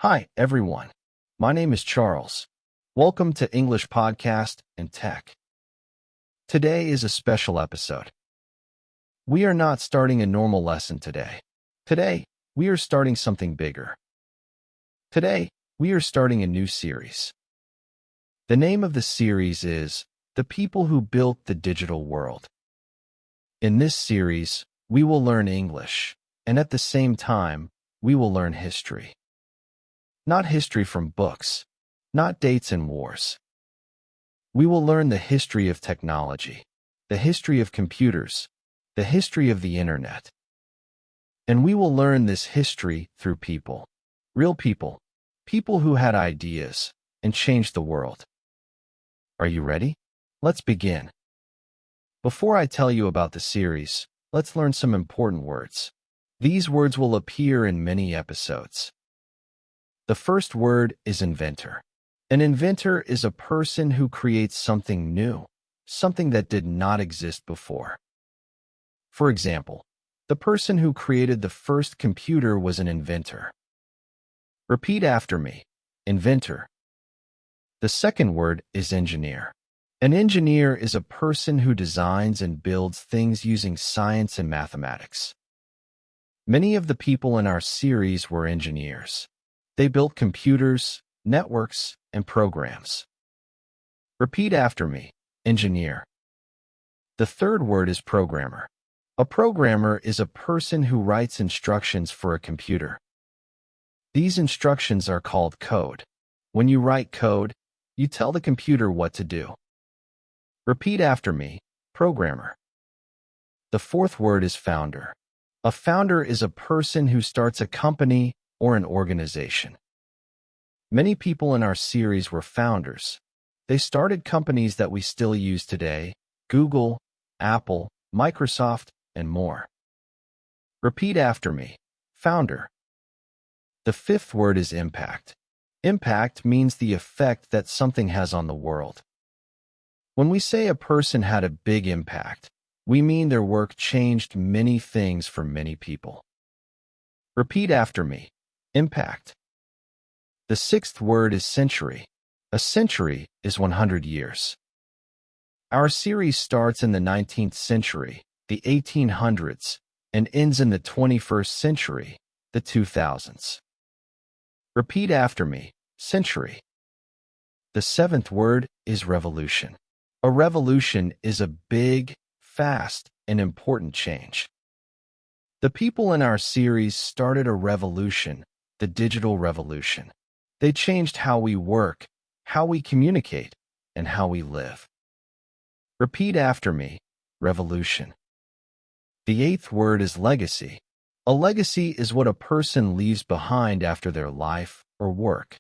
Hi, everyone. My name is Charles. Welcome to English Podcast and Tech. Today is a special episode. We are not starting a normal lesson today. Today, we are starting something bigger. Today, we are starting a new series. The name of the series is The People Who Built the Digital World. In this series, we will learn English, and at the same time, we will learn history. Not history from books, not dates and wars. We will learn the history of technology, the history of computers, the history of the internet. And we will learn this history through people, real people, people who had ideas and changed the world. Are you ready? Let's begin. Before I tell you about the series, let's learn some important words. These words will appear in many episodes. The first word is inventor. An inventor is a person who creates something new, something that did not exist before. For example, the person who created the first computer was an inventor. Repeat after me. Inventor. The second word is engineer. An engineer is a person who designs and builds things using science and mathematics. Many of the people in our series were engineers. They built computers, networks, and programs. Repeat after me. Engineer. The third word is programmer. A programmer is a person who writes instructions for a computer. These instructions are called code. When you write code, you tell the computer what to do. Repeat after me. Programmer. The fourth word is founder. A founder is a person who starts a company or an organization. Many people in our series were founders. They started companies that we still use today: Google, Apple, Microsoft, and more. Repeat after me. Founder. The fifth word is impact. Impact means the effect that something has on the world. When we say a person had a big impact, we mean their work changed many things for many people. Repeat after me. Impact. The sixth word is century. A century is 100 years. Our series starts in the 19th century, the 1800s, and ends in the 21st century, the 2000s. Repeat after me. Century. The seventh word is revolution. A revolution is a big, fast, and important change. The people in our series started a revolution, the digital revolution. They changed how we work, how we communicate, and how we live. Repeat after me. Revolution. The eighth word is legacy. A legacy is what a person leaves behind after their life or work.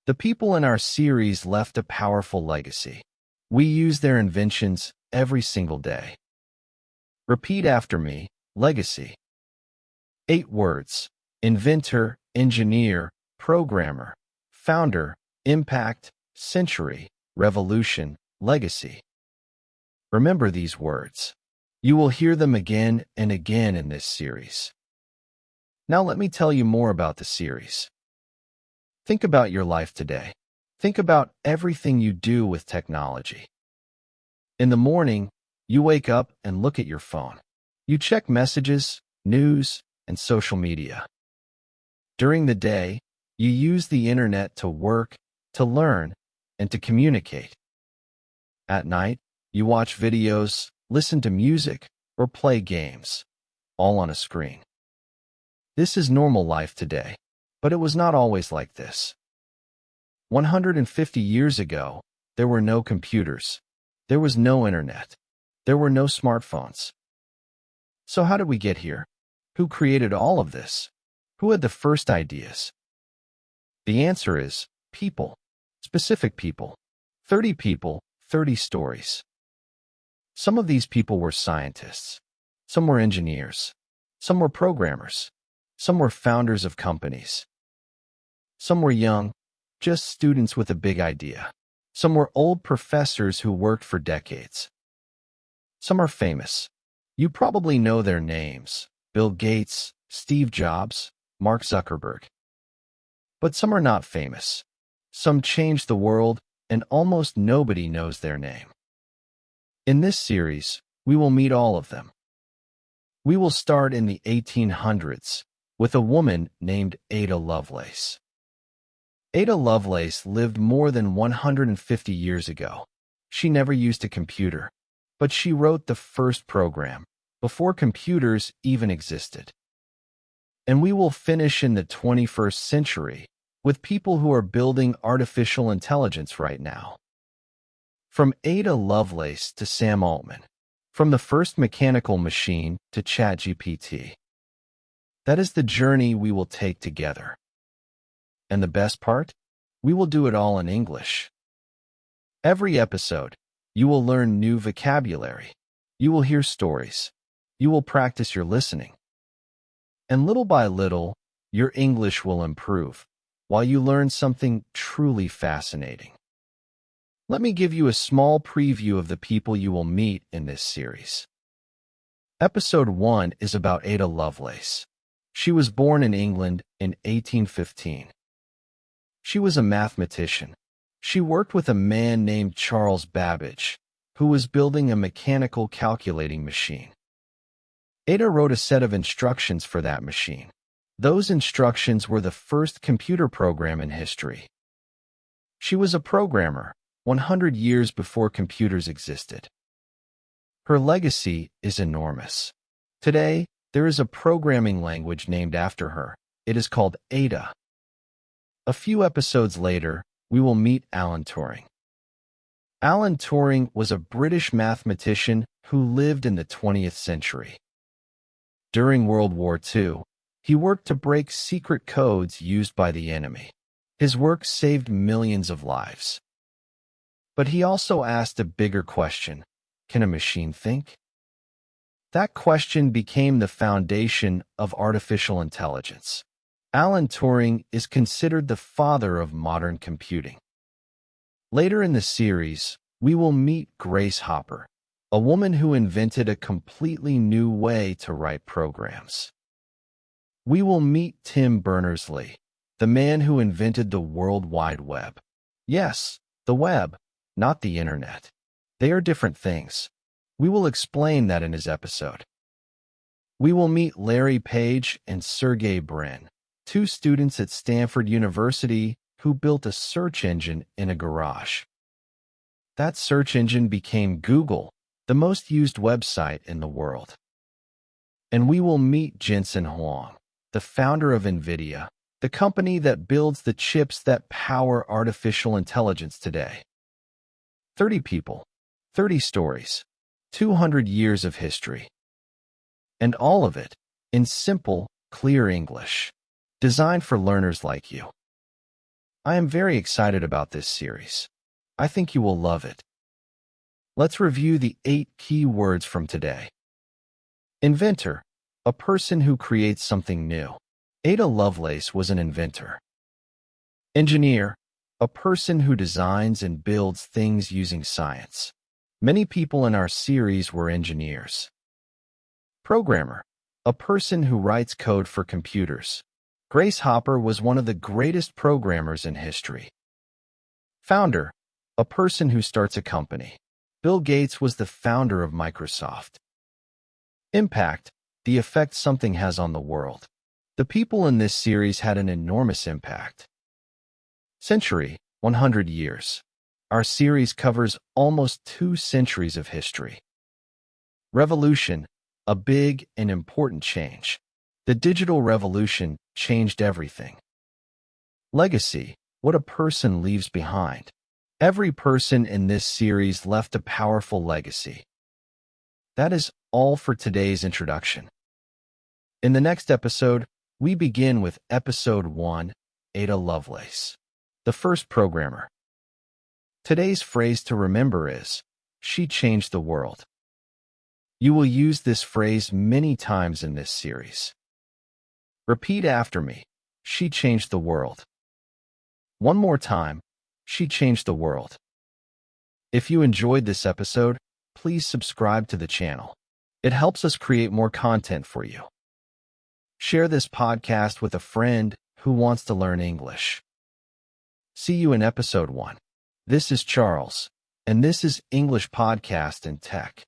The people in our series left a powerful legacy. We use their inventions every single day. Repeat after me. Legacy. 8 words: inventor, engineer, programmer, founder, impact, century, revolution, legacy. Remember these words. You will hear them again and again in this series. Now let me tell you more about the series. Think about your life today. Think about everything you do with technology. In the morning, you wake up and look at your phone. You check messages, news, and social media. During the day, you use the internet to work, to learn, and to communicate. At night, you watch videos, listen to music, or play games, all on a screen. This is normal life today, but it was not always like this. 150 years ago, there were no computers. There was no internet. There were no smartphones. So how did we get here? Who created all of this? Who had the first ideas? The answer is people. Specific people. 30 people, 30 stories. Some of these people were scientists. Some were engineers. Some were programmers. Some were founders of companies. Some were young, just students with a big idea. Some were old professors who worked for decades. Some are famous. You probably know their names: Bill Gates, Steve Jobs, Mark Zuckerberg. But some are not famous. Some changed the world, and almost nobody knows their name. In this series, we will meet all of them. We will start in the 1800s with a woman named Ada Lovelace. Ada Lovelace lived more than 150 years ago. She never used a computer, but she wrote the first program before computers even existed. And we will finish in the 21st century with people who are building artificial intelligence right now. From Ada Lovelace to Sam Altman, from the first mechanical machine to ChatGPT. That is the journey we will take together. And the best part? We will do it all in English. Every episode, you will learn new vocabulary. You will hear stories. You will practice your listening. And little by little, your English will improve while you learn something truly fascinating. Let me give you a small preview of the people you will meet in this series. Episode 1 is about Ada Lovelace. She was born in England in 1815. She was a mathematician. She worked with a man named Charles Babbage, who was building a mechanical calculating machine. Ada wrote a set of instructions for that machine. Those instructions were the first computer program in history. She was a programmer 100 years before computers existed. Her legacy is enormous. Today, there is a programming language named after her. It is called Ada. A few episodes later, we will meet Alan Turing. Alan Turing was a British mathematician who lived in the 20th century. During World War II, he worked to break secret codes used by the enemy. His work saved millions of lives. But he also asked a bigger question: can a machine think? That question became the foundation of artificial intelligence. Alan Turing is considered the father of modern computing. Later in the series, we will meet Grace Hopper, a woman who invented a completely new way to write programs. We will meet Tim Berners-Lee, the man who invented the World Wide Web. Yes, the web, not the internet. They are different things. We will explain that in his episode. We will meet Larry Page and Sergey Brin, two students at Stanford University who built a search engine in a garage. That search engine became Google, the most used website in the world. And we will meet Jensen Huang, the founder of NVIDIA, the company that builds the chips that power artificial intelligence today. 30 people, 30 stories, 200 years of history. And all of it in simple, clear English, designed for learners like you. I am very excited about this series. I think you will love it. Let's review the 8 key words from today. Inventor, a person who creates something new. Ada Lovelace was an inventor. Engineer, a person who designs and builds things using science. Many people in our series were engineers. Programmer, a person who writes code for computers. Grace Hopper was one of the greatest programmers in history. Founder, a person who starts a company. Bill Gates was the founder of Microsoft. Impact, the effect something has on the world. The people in this series had an enormous impact. Century, 100 years. Our series covers almost 2 centuries of history. Revolution, a big and important change. The digital revolution changed everything. Legacy, what a person leaves behind. Every person in this series left a powerful legacy. That is all for today's introduction. In the next episode, we begin with Episode 1, Ada Lovelace, the first programmer. Today's phrase to remember is, she changed the world. You will use this phrase many times in this series. Repeat after me, she changed the world. One more time, she changed the world. If you enjoyed this episode, please subscribe to the channel. It helps us create more content for you. Share this podcast with a friend who wants to learn English. See you in episode 1. This is Charles, and this is English Podcast and Tech.